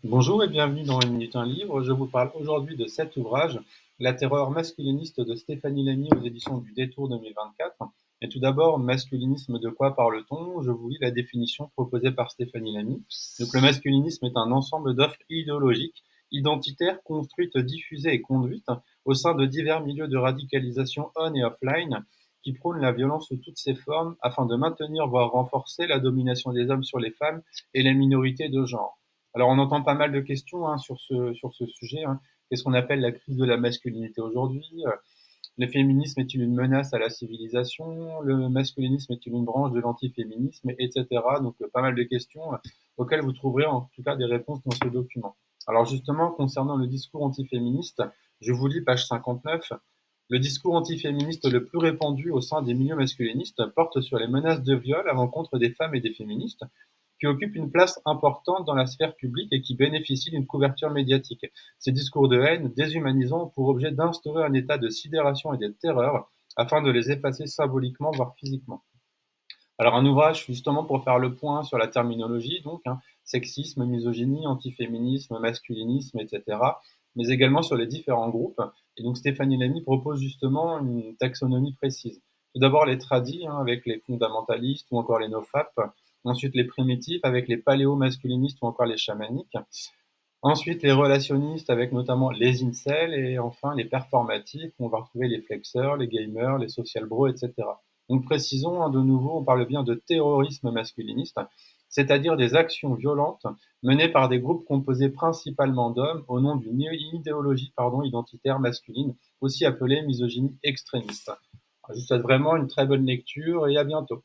Bonjour et bienvenue dans Une minute un livre. Je vous parle aujourd'hui de cet ouvrage, La terreur masculiniste de Stéphanie Lamy aux éditions du Détour 2024. Et tout d'abord, masculinisme, de quoi parle-t-on? Je vous lis la définition proposée par Stéphanie Lamy. Donc, le masculinisme est un ensemble d'offres idéologiques, identitaires, construites, diffusées et conduites au sein de divers milieux de radicalisation on et offline qui prônent la violence sous toutes ses formes afin de maintenir, voire renforcer la domination des hommes sur les femmes et les minorités de genre. Alors, on entend pas mal de questions sur ce sujet, hein. Qu'est-ce qu'on appelle la crise de la masculinité aujourd'hui? Le féminisme est-il une menace à la civilisation? Le masculinisme est-il une branche de l'antiféminisme? Etc. Donc, pas mal de questions auxquelles vous trouverez en tout cas des réponses dans ce document. Alors, justement, concernant le discours antiféministe, je vous lis page 59. Le discours antiféministe le plus répandu au sein des milieux masculinistes porte sur les menaces de viol à l'encontre des femmes et des féministes, qui occupent une place importante dans la sphère publique et qui bénéficient d'une couverture médiatique. Ces discours de haine déshumanisants ont pour objet d'instaurer un état de sidération et de terreur afin de les effacer symboliquement, voire physiquement. Alors un ouvrage justement pour faire le point sur la terminologie, donc sexisme, misogynie, antiféminisme, masculinisme, etc., mais également sur les différents groupes. Et donc Stéphanie Lamy propose justement une taxonomie précise. Tout d'abord les tradis, avec les fondamentalistes ou encore les nofap. Ensuite les primitifs avec les paléo-masculinistes ou encore les chamaniques. Ensuite les relationnistes avec notamment les incels. Et enfin les performatifs où on va retrouver les flexeurs, les gamers, les social bros, etc. Donc précisons, de nouveau, on parle bien de terrorisme masculiniste, c'est-à-dire des actions violentes menées par des groupes composés principalement d'hommes au nom d'une idéologie identitaire masculine, aussi appelée misogynie extrémiste. Je vous souhaite vraiment une très bonne lecture et à bientôt.